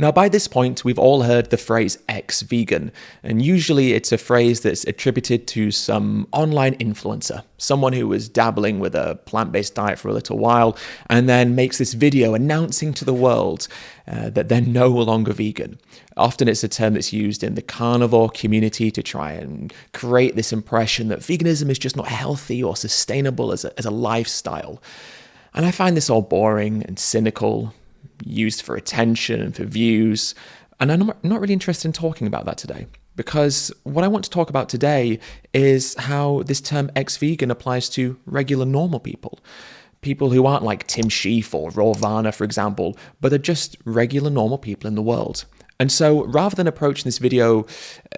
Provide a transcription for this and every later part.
Now, by this point, we've all heard the phrase ex-vegan, and usually it's a phrase that's attributed to some online influencer, someone who was dabbling with a plant-based diet for a little while, and then makes this video announcing to the world that they're no longer vegan. Often it's a term that's used in the carnivore community to try and create this impression that veganism is just not healthy or sustainable as a lifestyle. And I find this all boring and cynical, used for attention and for views. And I'm not really interested in talking about that today, because what I want to talk about today is how this term ex-vegan applies to regular normal people. People who aren't like Tim Sheaf or Rawvana, for example, but are just regular normal people in the world. And so rather than approaching this video,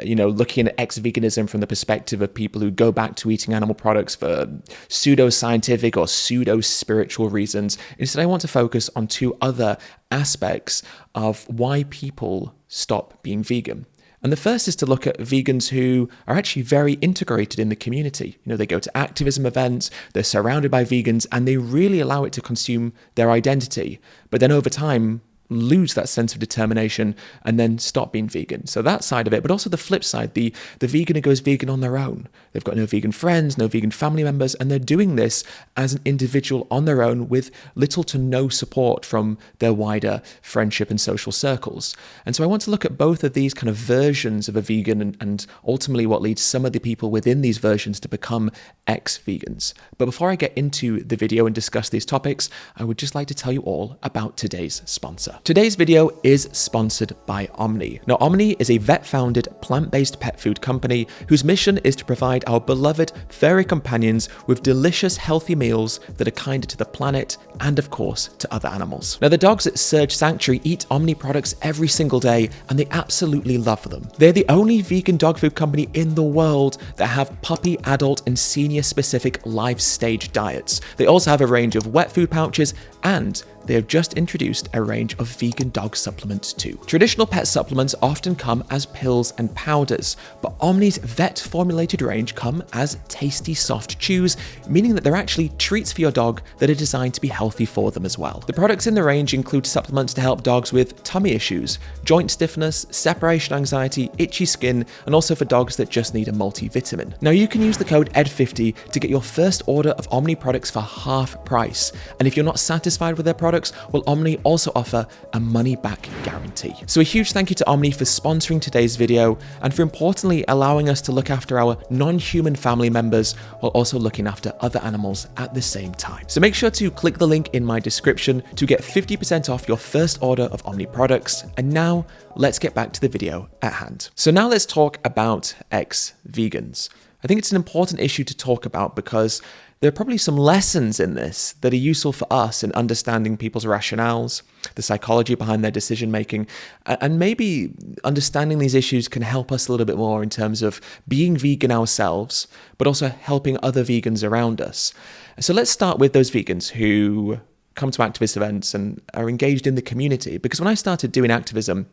looking at ex-veganism from the perspective of people who go back to eating animal products for pseudo-scientific or pseudo-spiritual reasons, instead I want to focus on two other aspects of why people stop being vegan. And the first is to look at vegans who are actually very integrated in the community. They go to activism events, they're surrounded by vegans, and they really allow it to consume their identity. But then over time, lose that sense of determination and then stop being vegan. So that side of it, but also the flip side, the vegan who goes vegan on their own. They've got no vegan friends, no vegan family members, and they're doing this as an individual on their own with little to no support from their wider friendship and social circles. And so I want to look at both of these kind of versions of a vegan and ultimately what leads some of the people within these versions to become ex-vegans. But before I get into the video and discuss these topics, I would just like to tell you all about today's sponsor. Today's video is sponsored by Omni. Now, Omni is a vet-founded, plant-based pet food company whose mission is to provide our beloved furry companions with delicious, healthy meals that are kinder to the planet and, of course, to other animals. Now, the dogs at Surge Sanctuary eat Omni products every single day, and they absolutely love them. They're the only vegan dog food company in the world that have puppy, adult, and senior-specific life stage diets. They also have a range of wet food pouches, and they have just introduced a range of vegan dog supplements too. Traditional pet supplements often come as pills and powders, but Omni's vet-formulated range come as tasty soft chews, meaning that they're actually treats for your dog that are designed to be healthy for them as well. The products in the range include supplements to help dogs with tummy issues, joint stiffness, separation anxiety, itchy skin, and also for dogs that just need a multivitamin. Now, you can use the code ED50 to get your first order of Omni products for half price, and if you're not satisfied with their products, will Omni also offer a money-back guarantee. So a huge thank you to Omni for sponsoring today's video and for importantly allowing us to look after our non-human family members while also looking after other animals at the same time. So make sure to click the link in my description to get 50% off your first order of Omni products. And now let's get back to the video at hand. So now let's talk about ex-vegans. I think it's an important issue to talk about because there are probably some lessons in this that are useful for us in understanding people's rationales, the psychology behind their decision-making, and maybe understanding these issues can help us a little bit more in terms of being vegan ourselves, but also helping other vegans around us. So let's start with those vegans who come to activist events and are engaged in the community. Because when I started doing activism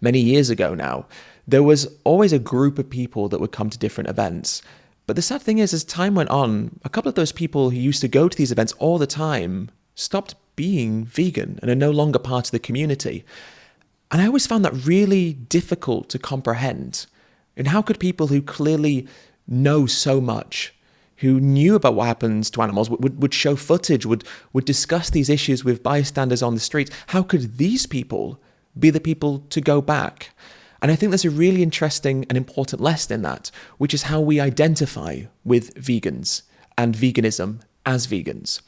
many years ago now, there was always a group of people that would come to different events. But the sad thing is, as time went on, a couple of those people who used to go to these events all the time stopped being vegan and are no longer part of the community. And I always found that really difficult to comprehend. And how could people who clearly know so much, who knew about what happens to animals, would show footage, would discuss these issues with bystanders on the street, how could these people be the people to go back? And I think there's a really interesting and important lesson in that, which is how we identify with vegans and veganism as vegans.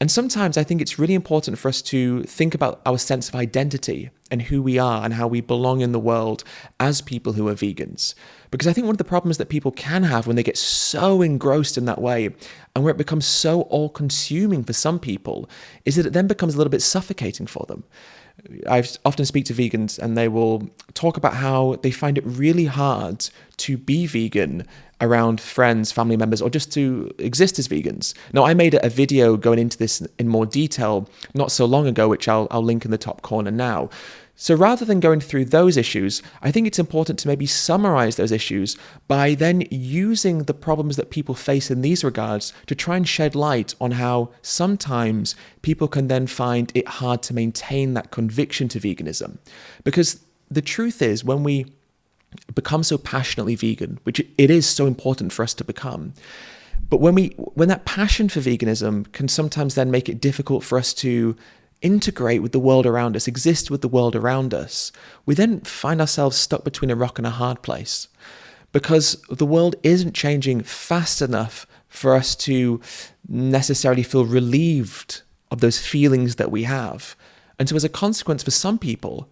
And sometimes I think it's really important for us to think about our sense of identity and who we are and how we belong in the world as people who are vegans. Because I think one of the problems that people can have when they get so engrossed in that way and where it becomes so all-consuming for some people is that it then becomes a little bit suffocating for them. I often speak to vegans and they will talk about how they find it really hard to be vegan around friends, family members, or just to exist as vegans. Now, I made a video going into this in more detail not so long ago, which I'll link in the top corner now. So rather than going through those issues, I think it's important to maybe summarize those issues by then using the problems that people face in these regards to try and shed light on how sometimes people can then find it hard to maintain that conviction to veganism. Because the truth is, when we become so passionately vegan, which it is so important for us to become, but when that passion for veganism can sometimes then make it difficult for us to integrate with the world around us, exist with the world around us, we then find ourselves stuck between a rock and a hard place, because the world isn't changing fast enough for us to necessarily feel relieved of those feelings that we have. And so as a consequence, for some people,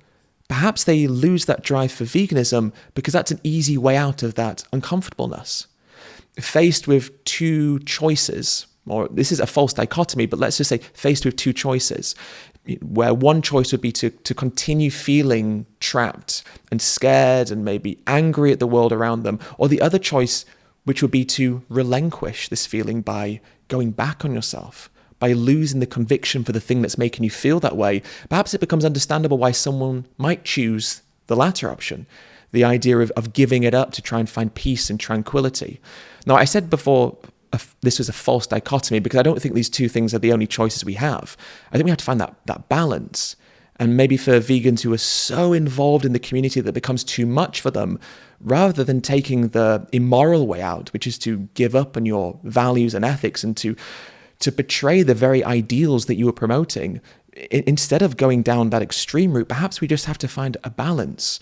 perhaps they lose that drive for veganism because that's an easy way out of that uncomfortableness. Faced with two choices, or this is a false dichotomy, but let's just say faced with two choices, where one choice would be to continue feeling trapped and scared and maybe angry at the world around them, or the other choice, which would be to relinquish this feeling by going back on yourself, by losing the conviction for the thing that's making you feel that way. Perhaps it becomes understandable why someone might choose the latter option, the idea of giving it up to try and find peace and tranquility. Now, I said before, this was a false dichotomy, because I don't think these two things are the only choices we have. I think we have to find that balance. And maybe for vegans who are so involved in the community that it becomes too much for them, rather than taking the immoral way out, which is to give up on your values and ethics and to betray the very ideals that you were promoting, instead of going down that extreme route, perhaps we just have to find a balance,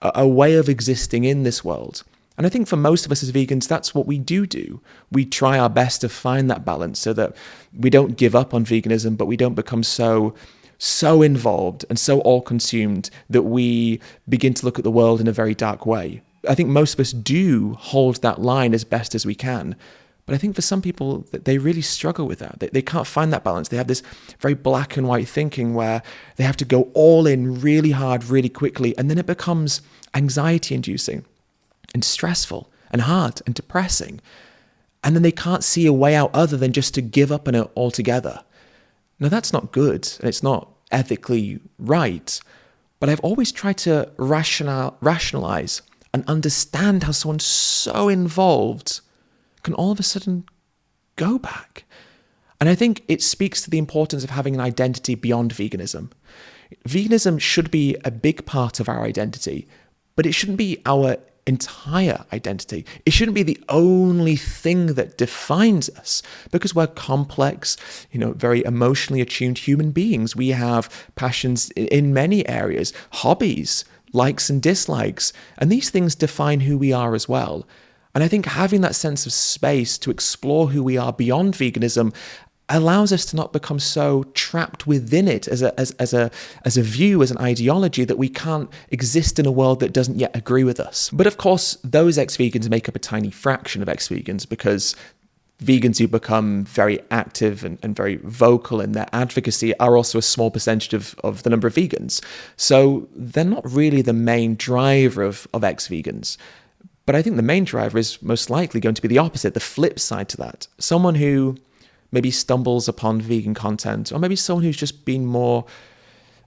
a way of existing in this world. And I think for most of us as vegans, that's what we do. We try our best to find that balance so that we don't give up on veganism, but we don't become so involved and so all-consumed that we begin to look at the world in a very dark way. I think most of us do hold that line as best as we can. But I think for some people, they really struggle with that. They can't find that balance. They have this very black and white thinking where they have to go all in really hard, really quickly, and then it becomes anxiety-inducing and stressful and hard and depressing. And then they can't see a way out other than just to give up on it altogether. Now, that's not good, and it's not ethically right. But I've always tried to rationalize and understand how someone so involved can all of a sudden go back. And I think it speaks to the importance of having an identity beyond veganism. Veganism should be a big part of our identity, but it shouldn't be our entire identity. It shouldn't be the only thing that defines us, because we're complex, very emotionally attuned human beings. We have passions in many areas, hobbies, likes and dislikes, and these things define who we are as well. And I think having that sense of space to explore who we are beyond veganism allows us to not become so trapped within it as a view, as an ideology, that we can't exist in a world that doesn't yet agree with us. But of course, those ex-vegans make up a tiny fraction of ex-vegans, because vegans who become very active and very vocal in their advocacy are also a small percentage of the number of vegans. So they're not really the main driver of ex-vegans. But I think the main driver is most likely going to be the opposite, the flip side to that. Someone who maybe stumbles upon vegan content, or maybe someone who's just been more,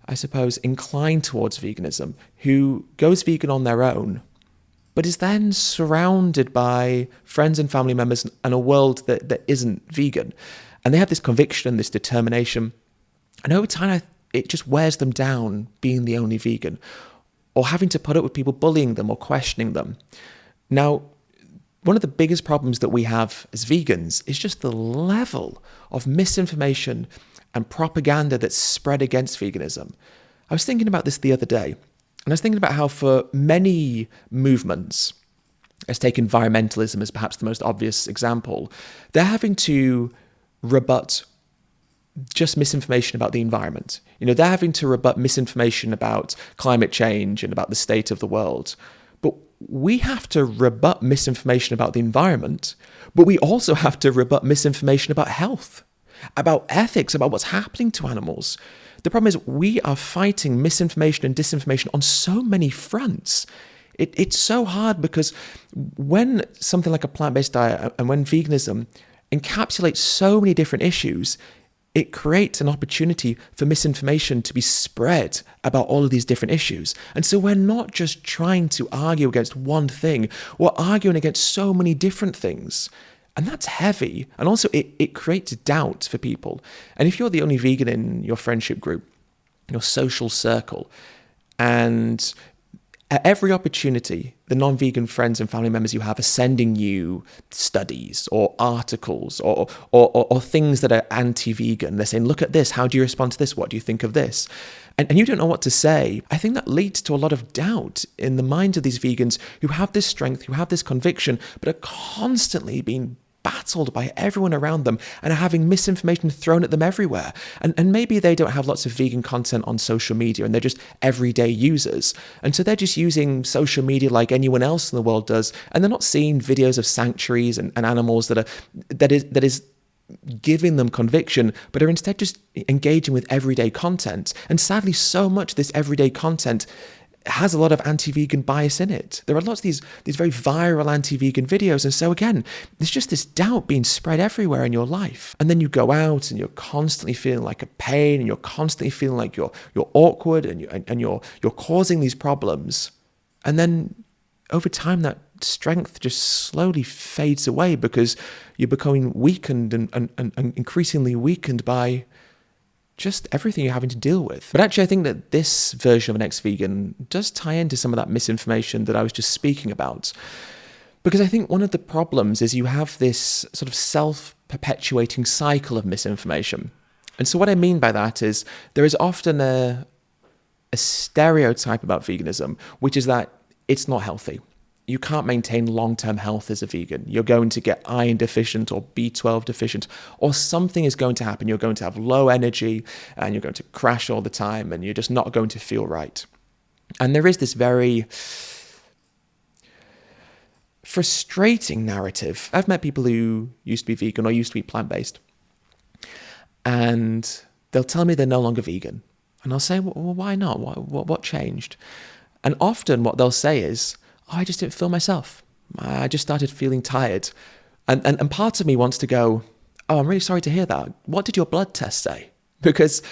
I suppose, inclined towards veganism, who goes vegan on their own, but is then surrounded by friends and family members and a world that isn't vegan. And they have this conviction, this determination, and over time it just wears them down being the only vegan, or having to put up with people bullying them or questioning them. Now, one of the biggest problems that we have as vegans is just the level of misinformation and propaganda that's spread against veganism. I was thinking about this the other day, and I was thinking about how for many movements, let's take environmentalism as perhaps the most obvious example, they're having to rebut just misinformation about the environment. They're having to rebut misinformation about climate change and about the state of the world. But we have to rebut misinformation about the environment, but we also have to rebut misinformation about health, about ethics, about what's happening to animals. The problem is we are fighting misinformation and disinformation on so many fronts. It's so hard because when something like a plant-based diet and when veganism encapsulates so many different issues, it creates an opportunity for misinformation to be spread about all of these different issues. And so we're not just trying to argue against one thing, we're arguing against so many different things. And that's heavy. And also it creates doubt for people. And if you're the only vegan in your friendship group, your social circle, and at every opportunity, the non-vegan friends and family members you have are sending you studies or articles or things that are anti-vegan. They're saying, look at this. How do you respond to this? What do you think of this? And you don't know what to say. I think that leads to a lot of doubt in the minds of these vegans who have this strength, who have this conviction, but are constantly being battled by everyone around them and are having misinformation thrown at them everywhere. And maybe they don't have lots of vegan content on social media and they're just everyday users. And so they're just using social media like anyone else in the world does. And they're not seeing videos of sanctuaries and animals that is giving them conviction, but are instead just engaging with everyday content. And sadly, so much of this everyday content has a lot of anti-vegan bias in it. There are lots of these very viral anti-vegan videos. And so again, there's just this doubt being spread everywhere in your life. And then you go out and you're constantly feeling like a pain and you're constantly feeling like you're awkward and you're causing these problems. And then over time, that strength just slowly fades away because you're becoming weakened and increasingly weakened by just everything you're having to deal with. But actually, I think that this version of an ex-vegan does tie into some of that misinformation that I was just speaking about. Because I think one of the problems is you have this sort of self-perpetuating cycle of misinformation. And so what I mean by that is there is often a stereotype about veganism, which is that it's not healthy. You can't maintain long-term health as a vegan. You're going to get iron deficient or B12 deficient, or something is going to happen. You're going to have low energy and you're going to crash all the time and you're just not going to feel right. And there is this very frustrating narrative. I've met people who used to be vegan or used to be plant-based, and they'll tell me they're no longer vegan. And I'll say, well, why not? What changed? And often what they'll say is, I just didn't feel myself. I just started feeling tired. And part of me wants to go, oh, I'm really sorry to hear that. What did your blood test say? Because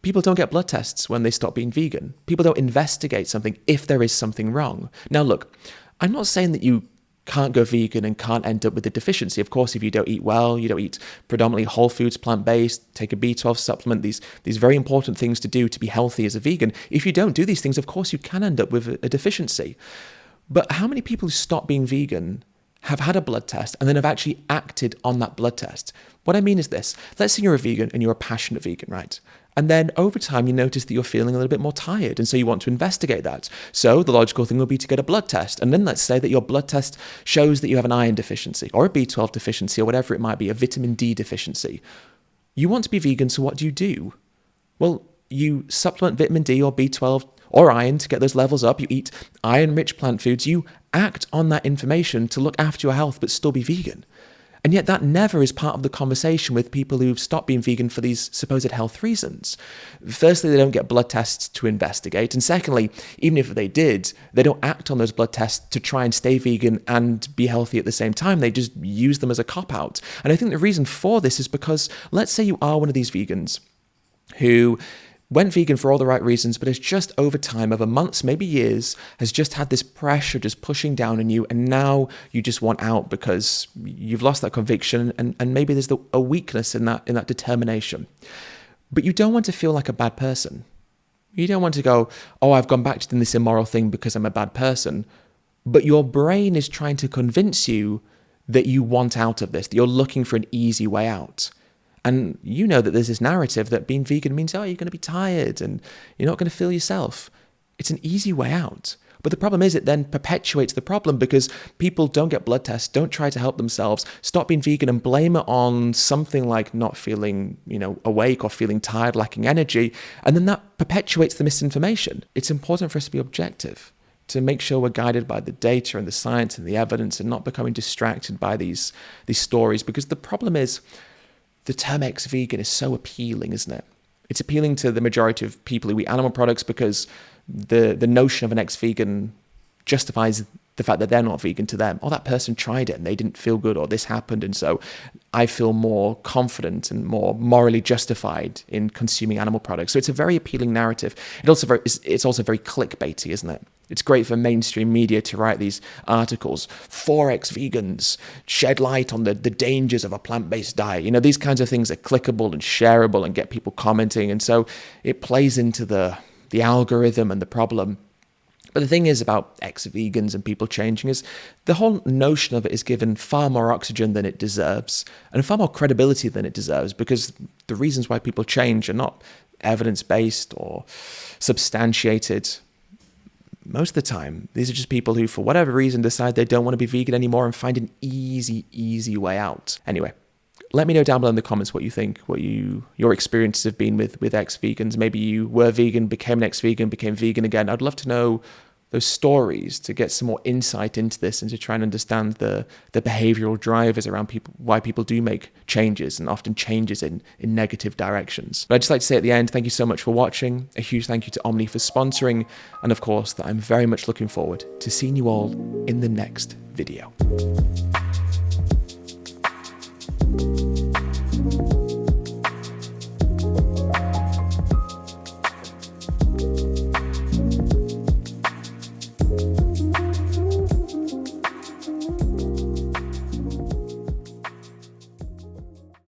people don't get blood tests when they stop being vegan. People don't investigate something if there is something wrong. Now, look, I'm not saying that you can't go vegan and can't end up with a deficiency. Of course, if you don't eat well, you don't eat predominantly whole foods, plant-based, take a B12 supplement, these very important things to do to be healthy as a vegan. If you don't do these things, of course, you can end up with a deficiency. But how many people who stop being vegan have had a blood test and then have actually acted on that blood test? What I mean is this. Let's say you're a vegan and you're a passionate vegan, right? And then over time, you notice that you're feeling a little bit more tired. And so you want to investigate that. So the logical thing would be to get a blood test. And then let's say that your blood test shows that you have an iron deficiency or a B12 deficiency or whatever it might be, a vitamin D deficiency. You want to be vegan, so what do? Well, you supplement vitamin D or B12 or iron to get those levels up. You eat iron-rich plant foods. You act on that information to look after your health but still be vegan. And yet that never is part of the conversation with people who've stopped being vegan for these supposed health reasons. Firstly, they don't get blood tests to investigate. And secondly, even if they did, they don't act on those blood tests to try and stay vegan and be healthy at the same time. They just use them as a cop-out. And I think the reason for this is because let's say you are one of these vegans who went vegan for all the right reasons, but has just over time, over months, maybe years, has just had this pressure just pushing down on you, and now you just want out because you've lost that conviction, and maybe there's a weakness in that determination. But you don't want to feel like a bad person. You don't want to go, oh, I've gone back to doing this immoral thing because I'm a bad person. But your brain is trying to convince you that you want out of this, that you're looking for an easy way out. And you know that there's this narrative that being vegan means, oh, you're going to be tired and you're not going to feel yourself. It's an easy way out. But the problem is it then perpetuates the problem because people don't get blood tests, don't try to help themselves, stop being vegan and blame it on something like not feeling, awake or feeling tired, lacking energy. And then that perpetuates the misinformation. It's important for us to be objective, to make sure we're guided by the data and the science and the evidence and not becoming distracted by these stories. Because the problem is, the term ex-vegan is so appealing, isn't it? It's appealing to the majority of people who eat animal products because the notion of an ex-vegan justifies the fact that they're not vegan to them. Oh, that person tried it and they didn't feel good, or this happened, and so I feel more confident and more morally justified in consuming animal products. So it's a very appealing narrative. It's also very clickbaity, isn't it? It's great for mainstream media to write these articles. 4x vegans shed light on the dangers of a plant-based diet. You know, these kinds of things are clickable and shareable and get people commenting. And so it plays into the algorithm and the problem. But the thing is about ex-vegans and people changing is the whole notion of it is given far more oxygen than it deserves and far more credibility than it deserves, because the reasons why people change are not evidence-based or substantiated. Most of the time, these are just people who, for whatever reason, decide they don't want to be vegan anymore and find an easy way out. Anyway, let me know down below in the comments what you think, what your experiences have been with ex-vegans. Maybe you were vegan, became an ex-vegan, became vegan again. I'd love to know those stories to get some more insight into this and to try and understand the behavioral drivers around people, why people do make changes, and often changes in negative directions. But I'd just like to say at the end, thank you so much for watching. A huge thank you to Omni for sponsoring. And of course, that I'm very much looking forward to seeing you all in the next video.